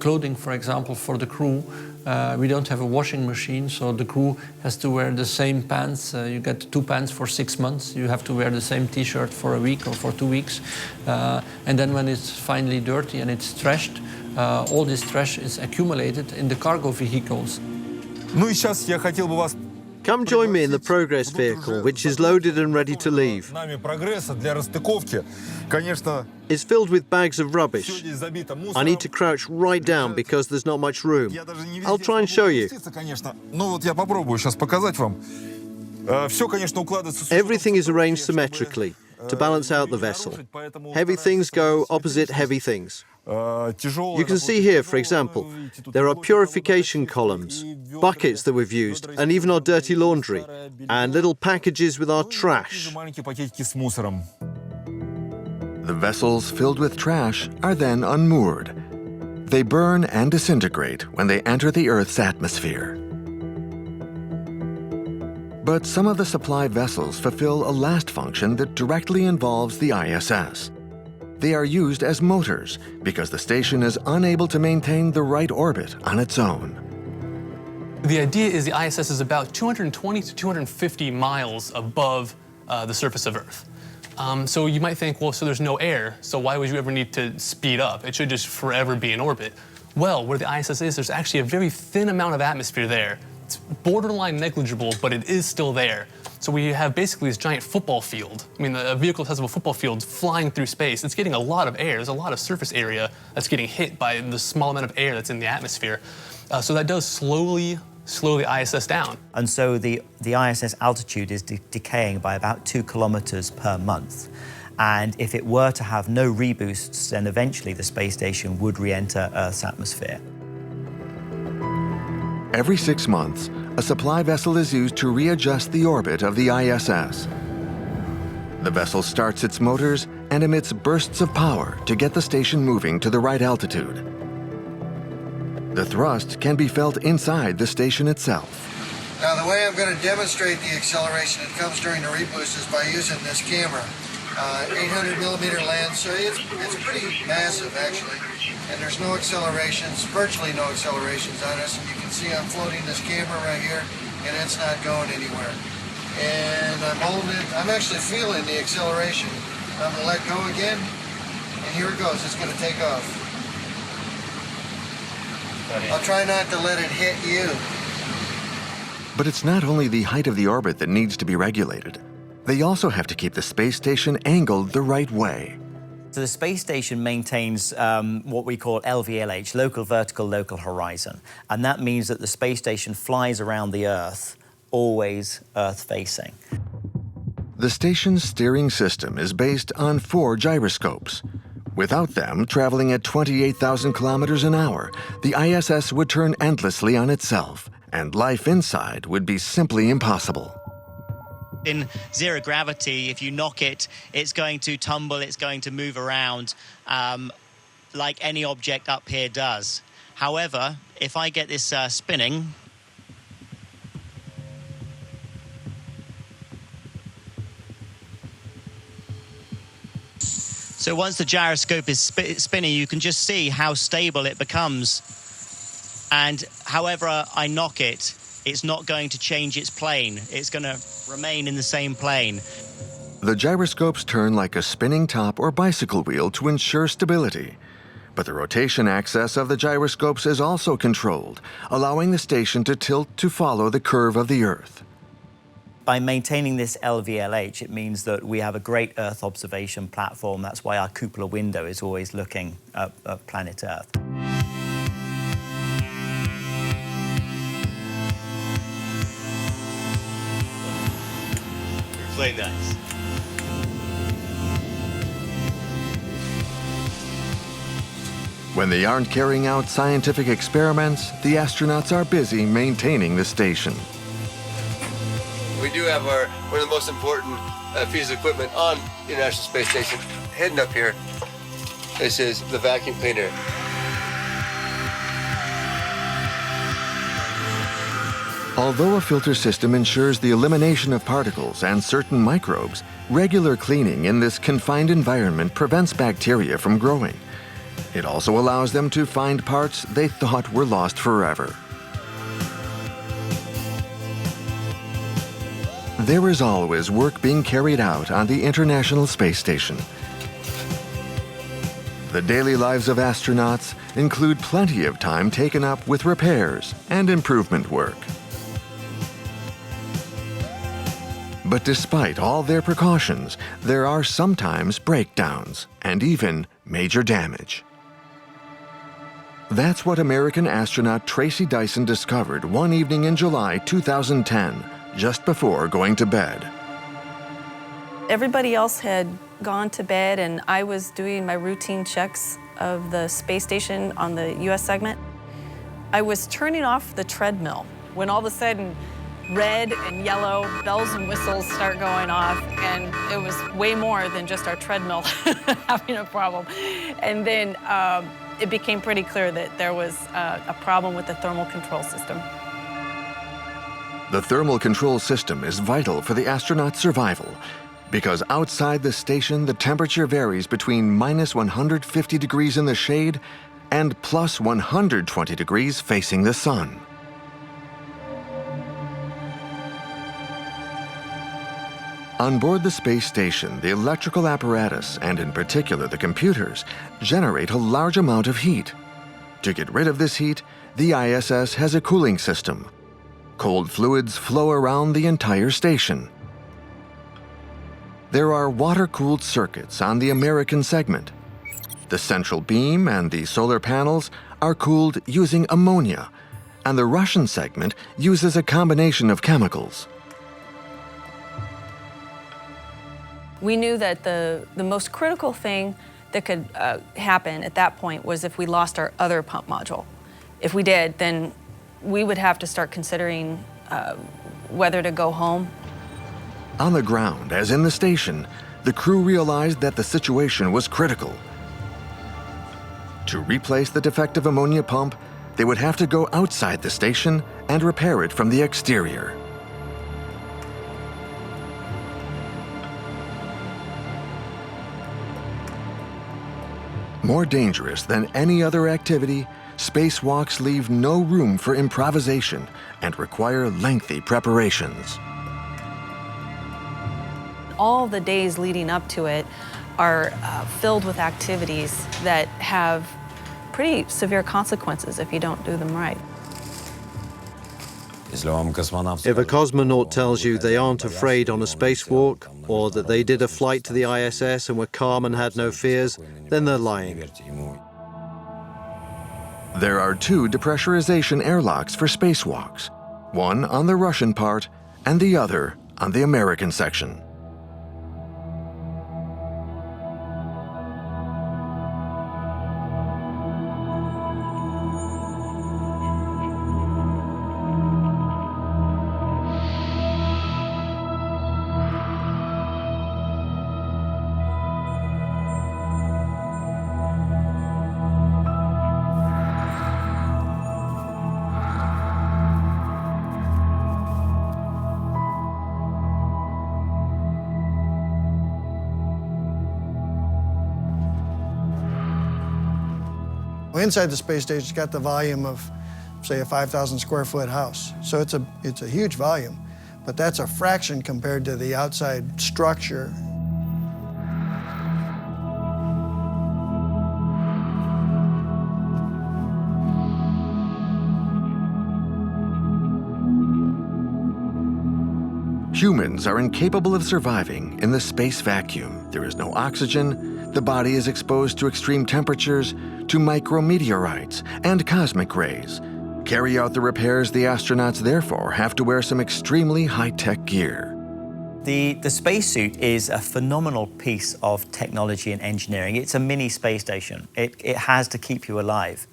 clothing, for example, for the crew, we don't have a washing machine, so the crew has to wear the same pants. You get 2 pants for 6 months. You have to wear the same t-shirt for a week or for 2 weeks. And then when it's finally dirty and it's trashed, all this trash is accumulated in the cargo vehicles. Come join me in the Progress vehicle, which is loaded and ready to leave. It's filled with bags of rubbish. I need to crouch right down because there's not much room. I'll try and show you. Everything is arranged symmetrically to balance out the vessel. Heavy things go opposite heavy things. You can see here, for example, there are purification columns, buckets that we've used, and even our dirty laundry, and little packages with our trash. The vessels filled with trash are then unmoored. They burn and disintegrate when they enter the Earth's atmosphere. But some of the supply vessels fulfill a last function that directly involves the ISS. They are used as motors because the station is unable to maintain the right orbit on its own. The idea is the ISS is about 220 to 250 miles above the surface of Earth. So you might think, well, so there's no air, so why would you ever need to speed up? It should just forever be in orbit. Well, where the ISS is, there's actually a very thin amount of atmosphere there. It's borderline negligible, but it is still there. So we have basically this giant football field. I mean, a vehicle has a football field flying through space. It's getting a lot of air. There's a lot of surface area that's getting hit by the small amount of air that's in the atmosphere. So that does slow the ISS down. And so the ISS altitude is decaying by about 2 kilometers per month. And if it were to have no reboosts, then eventually the space station would re-enter Earth's atmosphere. Every 6 months, a supply vessel is used to readjust the orbit of the ISS. The vessel starts its motors and emits bursts of power to get the station moving to the right altitude. The thrust can be felt inside the station itself. Now, the way I'm going to demonstrate the acceleration that comes during the reboost is by using this camera. 800 millimeter lens, so it's pretty massive actually, and there's no accelerations, virtually no accelerations on us, and you can see I'm floating this camera right here, and it's not going anywhere. And I'm holding it, I'm actually feeling the acceleration. I'm going to let go again, and here it goes, it's going to take off. I'll try not to let it hit you. But it's not only the height of the orbit that needs to be regulated. They also have to keep the space station angled the right way. So the space station maintains what we call LVLH, local vertical local horizon. And that means that the space station flies around the Earth, always Earth-facing. The station's steering system is based on 4 gyroscopes. Without them, traveling at 28,000 kilometers an hour, the ISS would turn endlessly on itself, and life inside would be simply impossible. In zero gravity, if you knock it, it's going to tumble, it's going to move around like any object up here does. However, if I get this spinning, so once the gyroscope is spinning, you can just see how stable it becomes. And however I knock it, it's not going to change its plane. It's going to remain in the same plane. The gyroscopes turn like a spinning top or bicycle wheel to ensure stability. But the rotation axis of the gyroscopes is also controlled, allowing the station to tilt to follow the curve of the Earth. By maintaining this LVLH, it means that we have a great Earth observation platform. That's why our cupola window is always looking at planet Earth. Really nice. When they aren't carrying out scientific experiments, the astronauts are busy maintaining the station. We do have one of the most important pieces of equipment on the International Space Station hidden up here. This is the vacuum cleaner. Although a filter system ensures the elimination of particles and certain microbes, regular cleaning in this confined environment prevents bacteria from growing. It also allows them to find parts they thought were lost forever. There is always work being carried out on the International Space Station. The daily lives of astronauts include plenty of time taken up with repairs and improvement work. But despite all their precautions, there are sometimes breakdowns and even major damage. That's what American astronaut Tracy Dyson discovered one evening in July 2010, just before going to bed. Everybody else had gone to bed, and I was doing my routine checks of the space station on the US segment. I was turning off the treadmill when all of a sudden red and yellow bells and whistles start going off, and it was way more than just our treadmill having a problem. And then it became pretty clear that there was a problem with the thermal control system. The thermal control system is vital for the astronaut's survival because outside the station, the temperature varies between minus 150 degrees in the shade and plus 120 degrees facing the sun. On board the space station, the electrical apparatus, and in particular the computers, generate a large amount of heat. To get rid of this heat, the ISS has a cooling system. Cold fluids flow around the entire station. There are water-cooled circuits on the American segment. The central beam and the solar panels are cooled using ammonia, and the Russian segment uses a combination of chemicals. We knew that the most critical thing that could happen at that point was if we lost our other pump module. If we did, then we would have to start considering whether to go home. On the ground, as in the station, the crew realized that the situation was critical. To replace the defective ammonia pump, they would have to go outside the station and repair it from the exterior. More dangerous than any other activity, spacewalks leave no room for improvisation and require lengthy preparations. All the days leading up to it are filled with activities that have pretty severe consequences if you don't do them right. If a cosmonaut tells you they aren't afraid on a spacewalk, or that they did a flight to the ISS and were calm and had no fears, then they're lying. There are 2 depressurization airlocks for spacewalks, one on the Russian part and the other on the American section. Inside the space station, it's got the volume of, say, a 5,000 square foot house. So it's a huge volume, but that's a fraction compared to the outside structure. Humans are incapable of surviving in the space vacuum. There is no oxygen, the body is exposed to extreme temperatures, to micrometeorites and cosmic rays. Carry out the repairs, the astronauts therefore have to wear some extremely high-tech gear. The spacesuit is a phenomenal piece of technology and engineering. It's a mini space station. It has to keep you alive.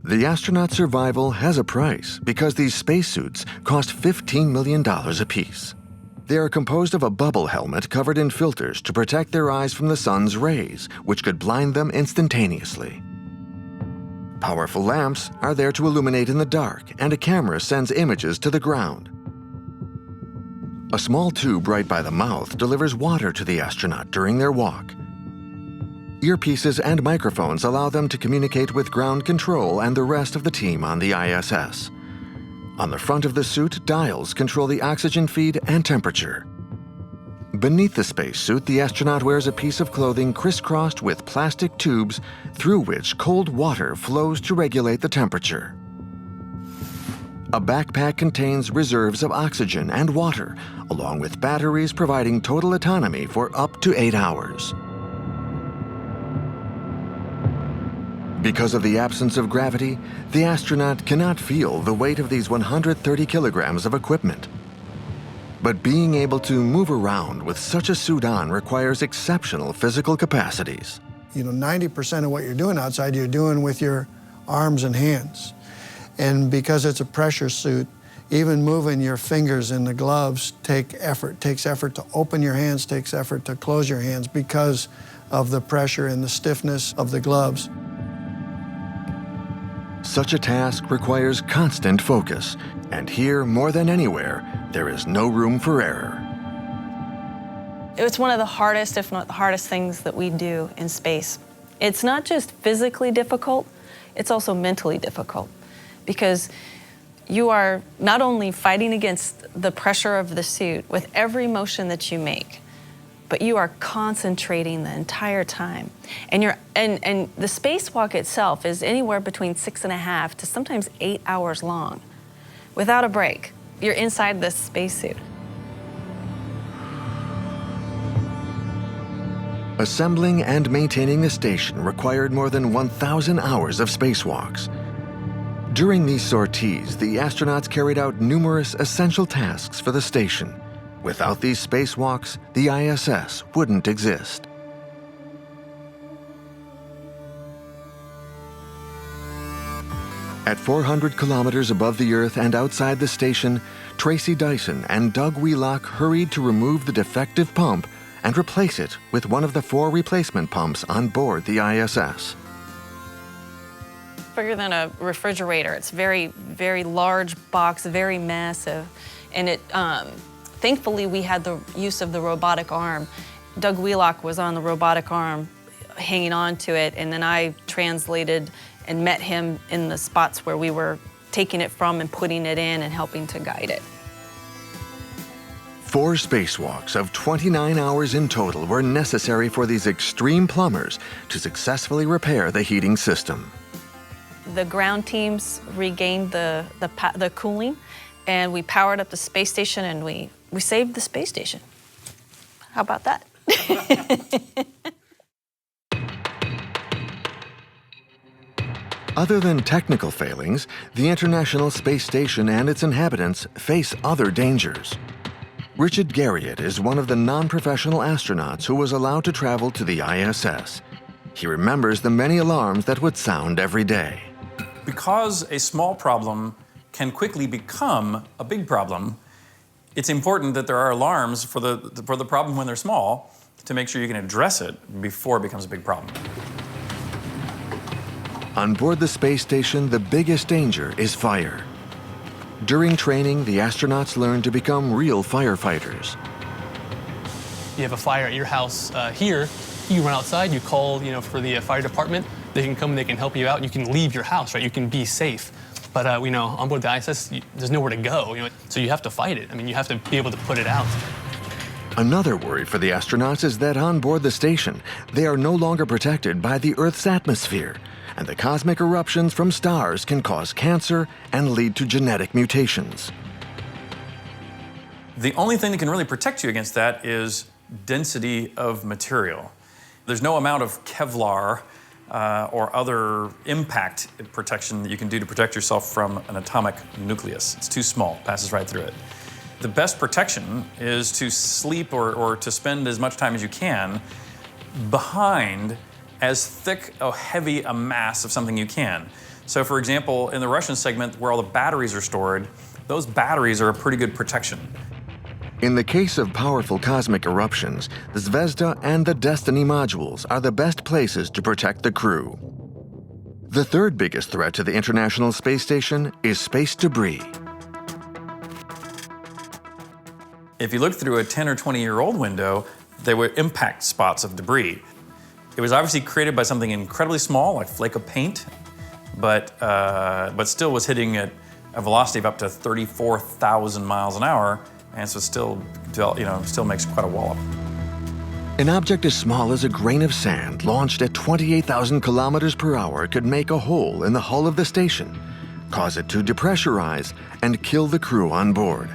The astronaut survival has a price because these spacesuits cost $15 million apiece. They are composed of a bubble helmet covered in filters to protect their eyes from the sun's rays, which could blind them instantaneously. Powerful lamps are there to illuminate in the dark, and a camera sends images to the ground. A small tube right by the mouth delivers water to the astronaut during their walk. Earpieces and microphones allow them to communicate with ground control and the rest of the team on the ISS. On the front of the suit, dials control the oxygen feed and temperature. Beneath the spacesuit, the astronaut wears a piece of clothing crisscrossed with plastic tubes through which cold water flows to regulate the temperature. A backpack contains reserves of oxygen and water, along with batteries providing total autonomy for up to 8 hours. Because of the absence of gravity, the astronaut cannot feel the weight of these 130 kilograms of equipment. But being able to move around with such a suit on requires exceptional physical capacities. 90% of what you're doing outside, you're doing with your arms and hands. And because it's a pressure suit, even moving your fingers in the gloves takes effort to open your hands, takes effort to close your hands because of the pressure and the stiffness of the gloves. Such a task requires constant focus, and here, more than anywhere, there is no room for error. It's one of the hardest, if not the hardest things that we do in space. It's not just physically difficult, it's also mentally difficult, because you are not only fighting against the pressure of the suit with every motion that you make, but you are concentrating the entire time. And the spacewalk itself is anywhere between 6.5 to sometimes 8 hours long, without a break. You're inside this spacesuit. Assembling and maintaining the station required more than 1,000 hours of spacewalks. During these sorties, the astronauts carried out numerous essential tasks for the station. Without these spacewalks, the ISS wouldn't exist. At 400 kilometers above the Earth and outside the station, Tracy Dyson and Doug Wheelock hurried to remove the defective pump and replace it with one of the 4 replacement pumps on board the ISS. Bigger than a refrigerator. It's very, very large box, very massive. And it, thankfully, we had the use of the robotic arm. Doug Wheelock was on the robotic arm, hanging on to it, and then I translated and met him in the spots where we were taking it from and putting it in and helping to guide it. 4 spacewalks of 29 hours in total were necessary for these extreme plumbers to successfully repair the heating system. The ground teams regained the cooling, and we powered up the space station, and we saved the space station. How about that? Other than technical failings, the International Space Station and its inhabitants face other dangers. Richard Garriott is one of the non-professional astronauts who was allowed to travel to the ISS. He remembers the many alarms that would sound every day. Because a small problem can quickly become a big problem, it's important that there are alarms for the problem when they're small to make sure you can address it before it becomes a big problem. On board the space station, the biggest danger is fire. During training, the astronauts learn to become real firefighters. You have a fire at your house here, you run outside, you call for the fire department, they can come and they can help you out, and you can leave your house, right? You can be safe. But on board the ISS, there's nowhere to go, so you have to fight it. I mean, you have to be able to put it out. Another worry for the astronauts is that on board the station, they are no longer protected by the Earth's atmosphere, and the cosmic eruptions from stars can cause cancer and lead to genetic mutations. The only thing that can really protect you against that is density of material. There's no amount of Kevlar or other impact protection that you can do to protect yourself from an atomic nucleus. It's too small, passes right through it. The best protection is to sleep or to spend as much time as you can behind as thick or heavy a mass of something you can. So for example, in the Russian segment where all the batteries are stored, those batteries are a pretty good protection. In the case of powerful cosmic eruptions, the Zvezda and the Destiny modules are the best places to protect the crew. The third biggest threat to the International Space Station is space debris. If you look through a 10 or 20-year-old window, there were impact spots of debris. It was obviously created by something incredibly small, like a flake of paint, but still was hitting at a velocity of up to 34,000 miles an hour, and so still makes quite a wallop. An object as small as a grain of sand launched at 28,000 kilometers per hour could make a hole in the hull of the station, cause it to depressurize, and kill the crew on board.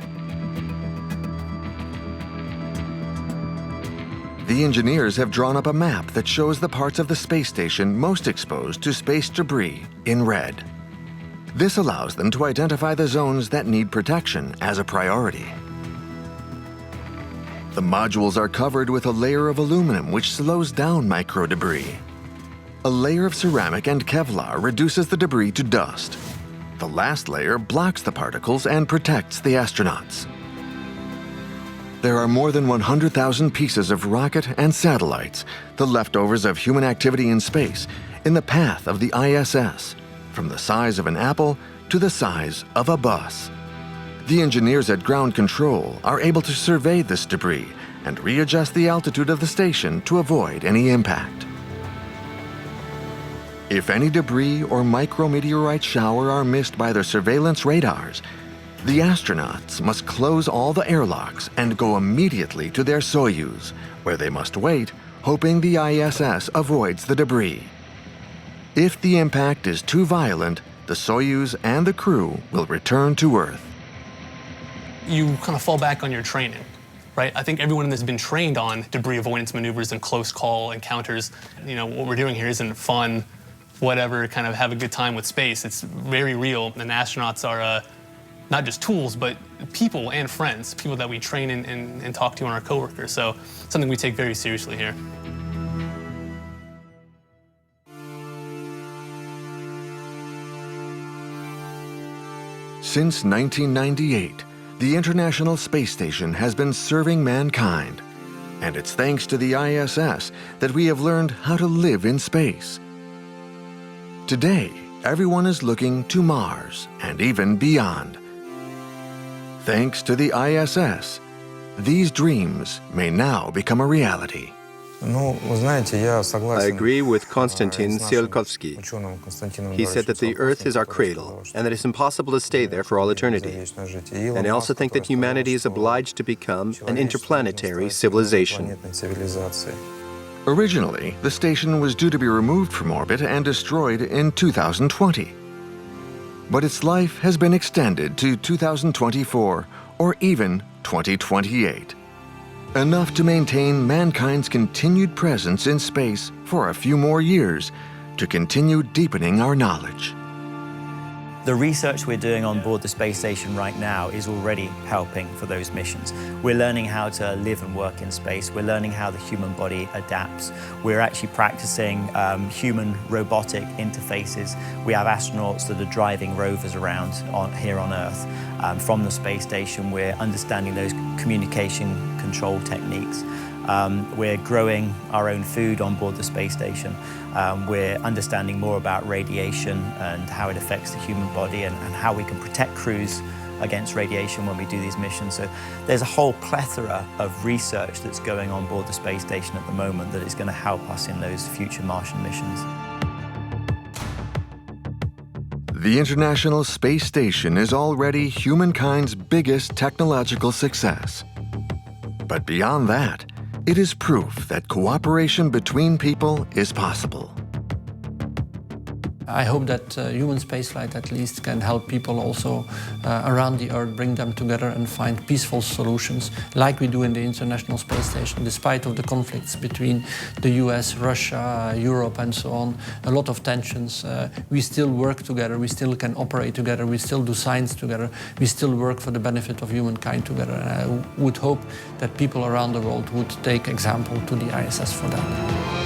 The engineers have drawn up a map that shows the parts of the space station most exposed to space debris in red. This allows them to identify the zones that need protection as a priority. The modules are covered with a layer of aluminum which slows down micro debris. A layer of ceramic and Kevlar reduces the debris to dust. The last layer blocks the particles and protects the astronauts. There are more than 100,000 pieces of rocket and satellites, the leftovers of human activity in space, in the path of the ISS, from the size of an apple to the size of a bus. The engineers at ground control are able to survey this debris and readjust the altitude of the station to avoid any impact. If any debris or micrometeorite shower are missed by their surveillance radars, the astronauts must close all the airlocks and go immediately to their Soyuz, where they must wait, hoping the ISS avoids the debris. If the impact is too violent, the Soyuz and the crew will return to Earth. You kind of fall back on your training, right? I think everyone has been trained on debris avoidance maneuvers and close call encounters. You know, what we're doing here isn't fun, whatever, kind of have a good time with space. It's very real, and astronauts are not just tools, but people and friends, people that we train and talk to and our coworkers. So something we take very seriously here. Since 1998, the International Space Station has been serving mankind, and it's thanks to the ISS that we have learned how to live in space. Today, everyone is looking to Mars and even beyond. Thanks to the ISS, these dreams may now become a reality. I agree with Konstantin Tsiolkovsky. He said that the Earth is our cradle, and that it's impossible to stay there for all eternity. And I also think that humanity is obliged to become an interplanetary civilization. Originally, the station was due to be removed from orbit and destroyed in 2020. But its life has been extended to 2024 or even 2028. Enough to maintain mankind's continued presence in space for a few more years to continue deepening our knowledge. The research we're doing on board the space station right now is already helping for those missions. We're learning how to live and work in space. We're learning how the human body adapts. We're actually practicing human-robotic interfaces. We have astronauts that are driving rovers around here on Earth. From the space station, we're understanding those communication control techniques. We're growing our own food on board the space station. We're understanding more about radiation and how it affects the human body and how we can protect crews against radiation when we do these missions. So there's a whole plethora of research that's going on board the space station at the moment that is going to help us in those future Martian missions. The International Space Station is already humankind's biggest technological success. But beyond that, it is proof that cooperation between people is possible. I hope that human spaceflight at least can help people also around the Earth, bring them together and find peaceful solutions like we do in the International Space Station. Despite of the conflicts between the US, Russia, Europe and so on, a lot of tensions, we still work together, we still can operate together, we still do science together, we still work for the benefit of humankind together. And I would hope that people around the world would take example to the ISS for that.